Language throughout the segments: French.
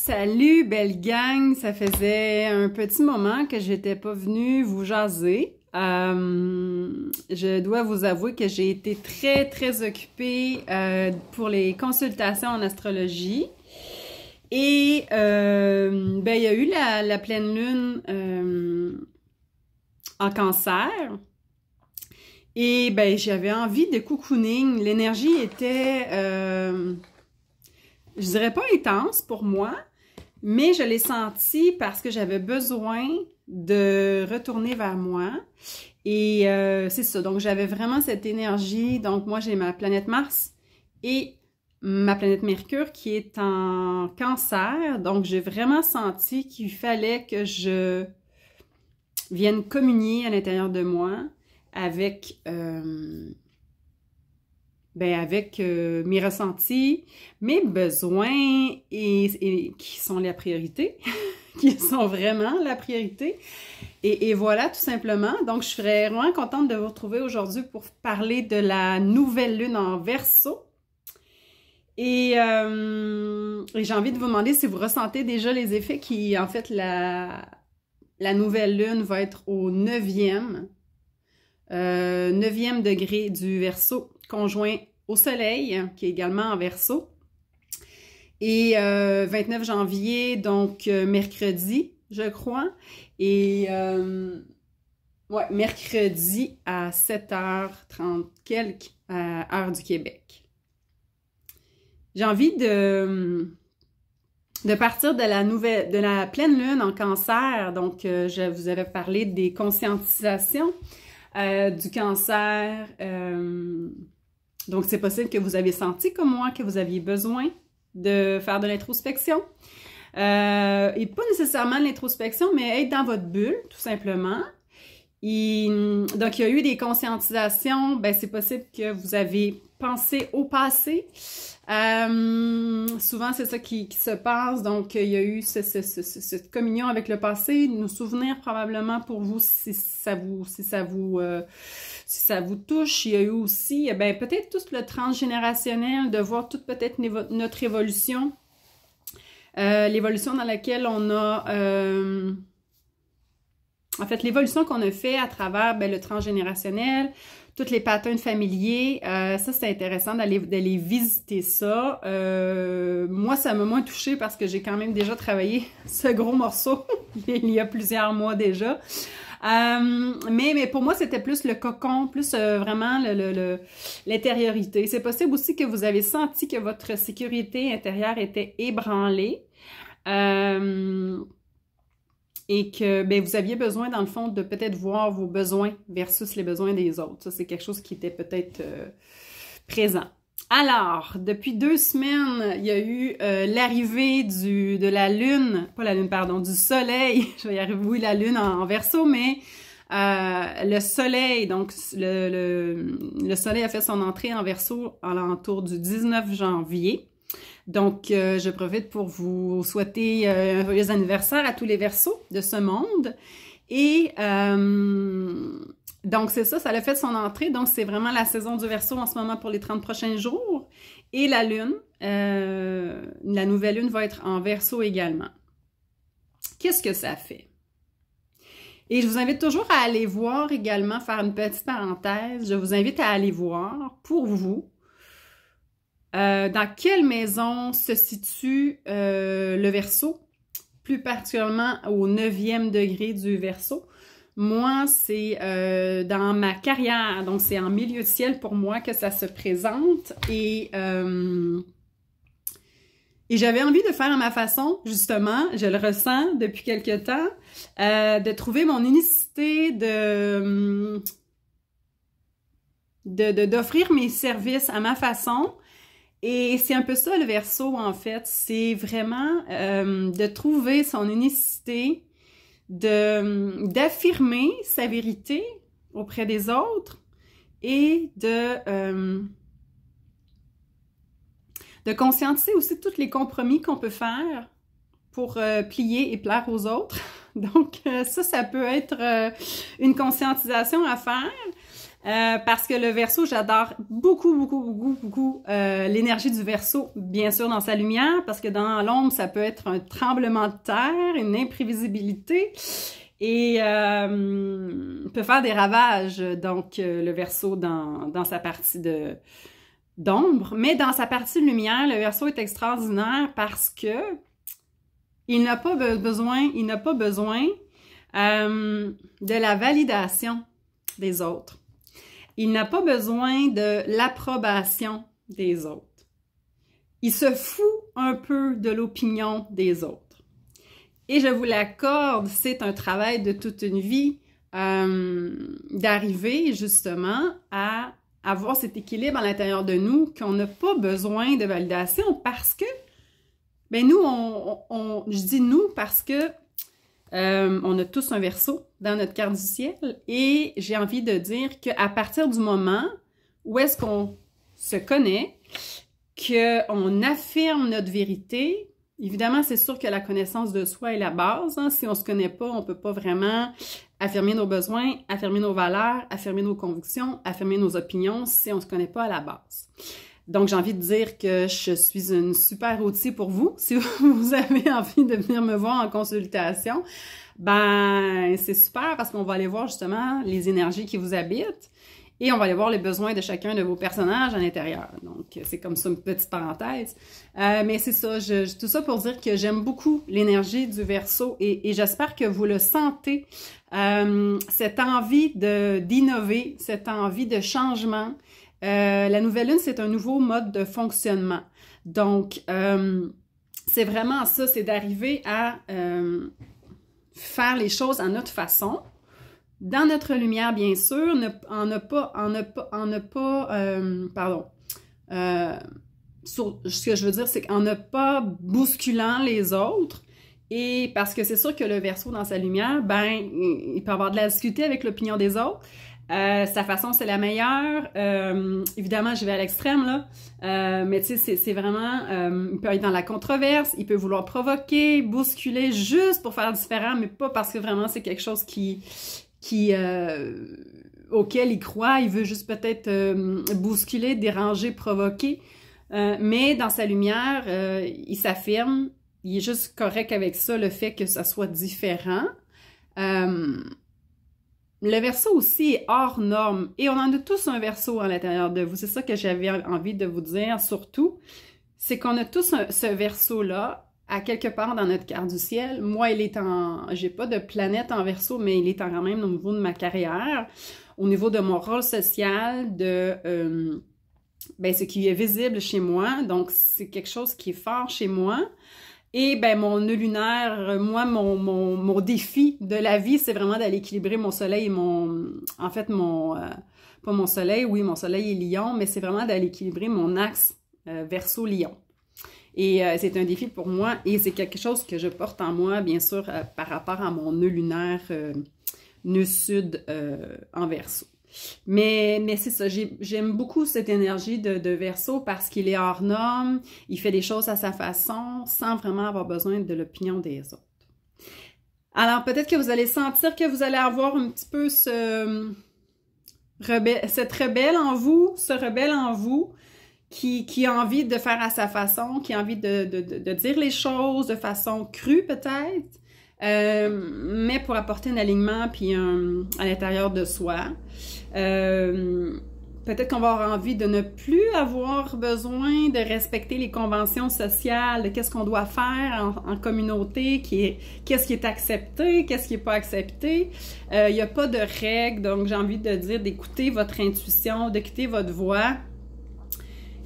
Salut, belle gang! Ça faisait un petit moment que j'étais pas venue vous jaser. Je dois vous avouer que j'ai été très occupée pour les consultations en astrologie. Et ben, il y a eu la pleine lune en Cancer. Et ben, j'avais envie de cocooning. L'énergie était, je dirais pas intense pour moi, mais je l'ai senti parce que j'avais besoin de retourner vers moi. Et c'est ça, donc j'avais vraiment cette énergie. Donc moi, j'ai ma planète Mars et ma planète Mercure qui est en Cancer. Donc j'ai vraiment senti qu'il fallait que je vienne communier à l'intérieur de moi avec mes ressentis, mes besoins et qui sont la priorité, qui sont vraiment la priorité. Et voilà, tout simplement. Donc, je serais vraiment contente de vous retrouver aujourd'hui pour parler de la nouvelle lune en Verseau. Et j'ai envie de vous demander si vous ressentez déjà les effets qui, en fait, la nouvelle lune va être au 9e degré du Verseau, conjoint au Soleil, qui est également en Verseau. Et 29 janvier, donc mercredi, je crois. Et mercredi à 7h30 quelques, heure du Québec. J'ai envie de partir de la pleine lune en Cancer. Donc, je vous avais parlé des conscientisations du cancer. Donc, c'est possible que vous avez senti comme moi que vous aviez besoin de faire de l'introspection. Et pas nécessairement de l'introspection, mais être dans votre bulle, tout simplement. Donc, il y a eu des conscientisations. Ben, c'est possible que vous avez pensé au passé. Souvent, c'est ça qui se passe. Donc, il y a eu cette communion avec le passé, nos souvenirs probablement pour vous, si ça vous touche. Il y a eu aussi, ben, peut-être tout le transgénérationnel, de voir toute peut-être notre évolution, l'évolution dans laquelle on a, en fait, l'évolution qu'on a fait à travers ben, le transgénérationnel, tous les patterns familiers. Ça, c'est intéressant d'aller visiter ça. Moi, ça m'a moins touchée parce que j'ai quand même déjà travaillé ce gros morceau il y a plusieurs mois déjà. Mais pour moi, c'était plus le cocon, plus vraiment l'intériorité. C'est possible aussi que vous avez senti que votre sécurité intérieure était ébranlée. Et que ben, vous aviez besoin, dans le fond, de peut-être voir vos besoins versus les besoins des autres. Ça, c'est quelque chose qui était peut-être présent. Alors, depuis 2 semaines, il y a eu l'arrivée de la lune, pas la lune, pardon, du soleil. Je vais y arriver, oui, la lune en Verseau, mais le soleil, donc le soleil a fait son entrée en Verseau à l'entour du 19 janvier. Donc, je profite pour vous souhaiter un joyeux anniversaire à tous les Verseaux de ce monde. Et donc, c'est ça a fait son entrée. Donc, c'est vraiment la saison du Verseau en ce moment pour les 30 prochains jours. Et la lune, la nouvelle lune va être en Verseau également. Qu'est-ce que ça fait? Et je vous invite toujours à aller voir également, faire une petite parenthèse. Je vous invite à aller voir pour vous dans quelle maison se situe le Verseau, plus particulièrement au 9e degré du Verseau. Moi, c'est dans ma carrière, donc c'est en milieu de ciel pour moi que ça se présente. Et j'avais envie de faire à ma façon, justement, je le ressens depuis quelque temps, de trouver mon unicité, d'offrir mes services à ma façon. Et c'est un peu ça le Verseau, en fait. C'est vraiment de trouver son unicité, d'affirmer sa vérité auprès des autres et de conscientiser aussi tous les compromis qu'on peut faire pour plier et plaire aux autres. Donc, ça peut être une conscientisation à faire. parce que le Verseau, j'adore beaucoup l'énergie du Verseau, bien sûr dans sa lumière, parce que dans l'ombre, ça peut être un tremblement de terre, une imprévisibilité, et peut faire des ravages, donc le Verseau dans sa partie d'ombre, mais dans sa partie de lumière, le Verseau est extraordinaire parce que il n'a pas besoin de la validation des autres. Il n'a pas besoin de l'approbation des autres. Il se fout un peu de l'opinion des autres. Et je vous l'accorde, c'est un travail de toute une vie d'arriver justement à avoir cet équilibre à l'intérieur de nous, qu'on n'a pas besoin de validation parce que, ben nous, je dis nous parce que on a tous un Verseau dans notre carte du ciel et j'ai envie de dire qu'à partir du moment où est-ce qu'on se connaît, qu'on affirme notre vérité, évidemment, c'est sûr que la connaissance de soi est la base. Hein. Si on ne se connaît pas, on ne peut pas vraiment affirmer nos besoins, affirmer nos valeurs, affirmer nos convictions, affirmer nos opinions si on ne se connaît pas à la base. Donc, j'ai envie de dire que je suis une super outil pour vous. Si vous avez envie de venir me voir en consultation, ben c'est super parce qu'on va aller voir justement les énergies qui vous habitent et on va aller voir les besoins de chacun de vos personnages à l'intérieur. Donc, c'est comme ça une petite parenthèse. Mais c'est ça, tout ça pour dire que j'aime beaucoup l'énergie du Verseau et j'espère que vous le sentez, cette envie d'innover, cette envie de changement. La nouvelle lune, c'est un nouveau mode de fonctionnement. Donc, c'est vraiment ça, c'est d'arriver à faire les choses à notre façon, dans notre lumière, bien sûr, ce que je veux dire, c'est qu'en ne pas bousculant les autres, et parce que c'est sûr que le Verseau, dans sa lumière, ben, il peut avoir de la difficulté avec l'opinion des autres. Sa façon, c'est la meilleure. Évidemment, je vais à l'extrême, là. Mais tu sais, c'est vraiment... il peut être dans la controverse, il peut vouloir provoquer, bousculer, juste pour faire différent, mais pas parce que vraiment c'est quelque chose auquel il croit. Il veut juste peut-être bousculer, déranger, provoquer. Mais dans sa lumière, il s'affirme. Il est juste correct avec ça, le fait que ça soit différent. Le Verseau aussi est hors norme et on en a tous un Verseau à l'intérieur de vous. C'est ça que j'avais envie de vous dire surtout, c'est qu'on a tous ce Verseau-là à quelque part dans notre carte du ciel. Moi, j'ai pas de planète en Verseau, mais il est quand même au niveau de ma carrière, au niveau de mon rôle social, de ce qui est visible chez moi. Donc, c'est quelque chose qui est fort chez moi. Et ben mon nœud lunaire, moi, mon défi de la vie, c'est vraiment d'aller équilibrer mon soleil et pas mon soleil, oui, mon soleil est Lion, mais c'est vraiment d'aller équilibrer mon axe Verseau-Lion. Et c'est un défi pour moi et c'est quelque chose que je porte en moi, bien sûr, par rapport à mon nœud lunaire, nœud sud en Verseau. Mais c'est ça, j'aime beaucoup cette énergie de Verseau parce qu'il est hors norme, il fait des choses à sa façon sans vraiment avoir besoin de l'opinion des autres. Alors peut-être que vous allez sentir que vous allez avoir un petit peu cette rebelle en vous, ce rebelle en vous qui a envie de faire à sa façon, qui a envie de dire les choses de façon crue peut-être, mais pour apporter un alignement puis à l'intérieur de soi. Peut-être qu'on va avoir envie de ne plus avoir besoin de respecter les conventions sociales, de qu'est-ce qu'on doit faire en communauté, qu'est-ce qui est accepté, qu'est-ce qui n'est pas accepté. Il n'y a pas de règles, donc j'ai envie de dire d'écouter votre intuition, d'écouter votre voix.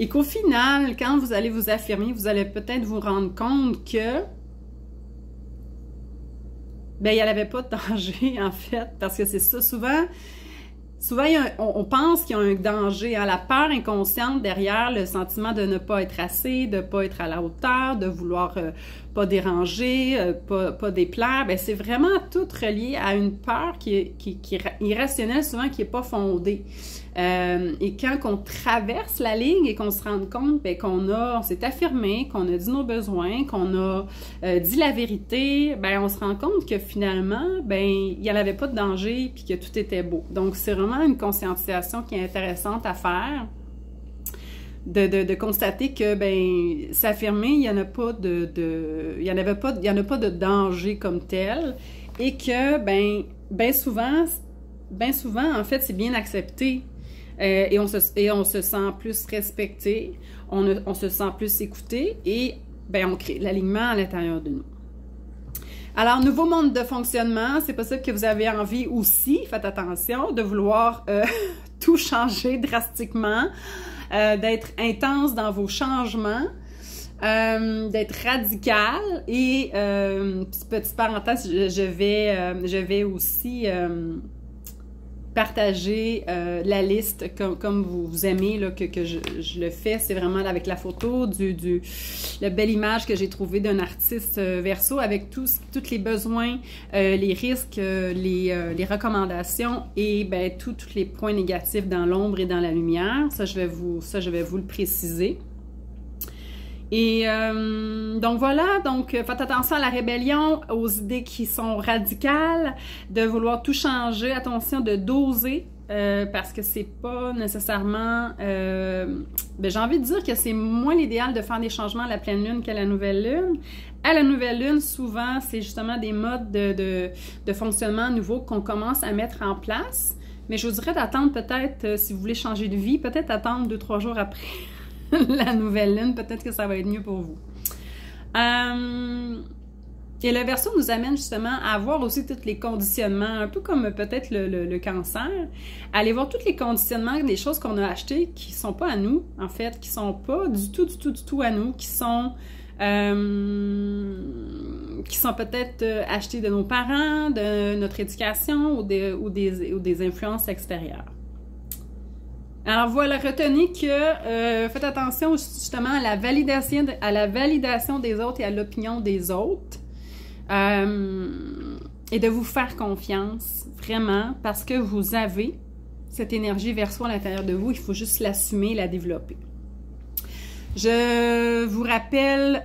Et qu'au final, quand vous allez vous affirmer, vous allez peut-être vous rendre compte que ben, il n'y avait pas de danger, en fait, parce que c'est ça, souvent on pense qu'il y a un danger, hein, la peur inconsciente derrière le sentiment de ne pas être assez, de ne pas être à la hauteur, de vouloir pas déranger, pas déplaire, ben c'est vraiment tout relié à une peur qui est irrationnelle, souvent qui n'est pas fondée. Et quand on traverse la ligne et qu'on se rend compte ben, on s'est affirmé, qu'on a dit nos besoins, qu'on a dit la vérité, ben on se rend compte que finalement, ben il n'y en avait pas de danger puis que tout était beau. Donc c'est vraiment vraiment une conscientisation qui est intéressante à faire. De constater que, ben, s'affirmer, il n'y en a pas il y en a pas de danger comme tel, et que, ben souvent, en fait, c'est bien accepté, et on se sent plus respecté, on se sent plus écouté, et, ben, on crée l'alignement à l'intérieur de nous. Alors, nouveau mode de fonctionnement, c'est possible que vous avez envie aussi, faites attention, de vouloir tout changer drastiquement, d'être intense dans vos changements, d'être radical, et petite parenthèse, je vais aussi partager la liste comme vous aimez, là, que je le fais. C'est vraiment avec la photo la belle image que j'ai trouvée d'un artiste Verseau avec tous les besoins, les risques, les recommandations et ben, tous les points négatifs dans l'ombre et dans la lumière. Ça, je vais vous le préciser. Et donc voilà, donc faites attention à la rébellion, aux idées qui sont radicales, de vouloir tout changer, attention de doser, parce que c'est pas nécessairement... ben, j'ai envie de dire que c'est moins l'idéal de faire des changements à la pleine lune qu'à la nouvelle lune. À la nouvelle lune, souvent, c'est justement des modes de fonctionnement nouveaux qu'on commence à mettre en place. Mais je vous dirais d'attendre peut-être, si vous voulez changer de vie, peut-être attendre 2-3 jours après la nouvelle lune, peut-être que ça va être mieux pour vous. Et le Verseau nous amène justement à voir aussi tous les conditionnements, un peu comme peut-être le cancer, aller voir tous les conditionnements des choses qu'on a achetées qui sont pas à nous, en fait, qui sont pas du tout à nous, qui sont peut-être achetées de nos parents, de notre éducation ou des influences extérieures. Alors voilà, retenez que faites attention justement à la validation des autres et à l'opinion des autres. Et de vous faire confiance, vraiment, parce que vous avez cette énergie Verseau à l'intérieur de vous, il faut juste l'assumer et la développer. Je vous rappelle,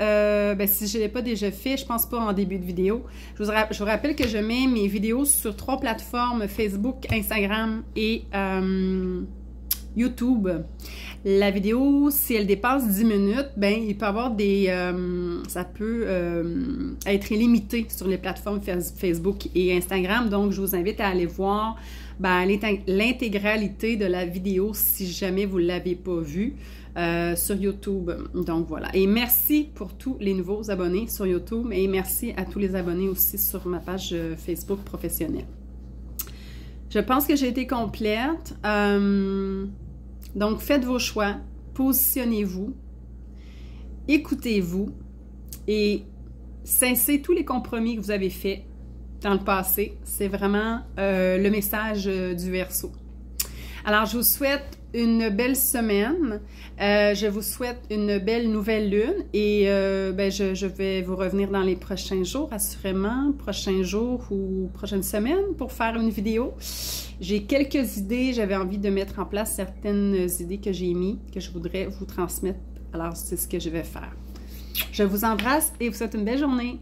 si je ne l'ai pas déjà fait, je pense pas en début de vidéo, je vous rappelle que je mets mes vidéos sur 3 plateformes, Facebook, Instagram et YouTube. La vidéo, si elle dépasse 10 minutes, ben il peut y avoir ça peut être illimité sur les plateformes Facebook et Instagram. Donc, je vous invite à aller voir l'intégralité de la vidéo si jamais vous ne l'avez pas vue sur YouTube. Donc, voilà. Et merci pour tous les nouveaux abonnés sur YouTube et merci à tous les abonnés aussi sur ma page Facebook professionnelle. Je pense que j'ai été complète. Donc, faites vos choix, positionnez-vous, écoutez-vous et cessez tous les compromis que vous avez faits dans le passé. C'est vraiment le message du Verseau. Alors, je vous souhaite une belle semaine. Je vous souhaite une belle nouvelle lune et je vais vous revenir dans les prochains jours, assurément, prochains jours ou prochaines semaines pour faire une vidéo. J'ai quelques idées, j'avais envie de mettre en place certaines idées que j'ai mises, que je voudrais vous transmettre. Alors, c'est ce que je vais faire. Je vous embrasse et vous souhaite une belle journée.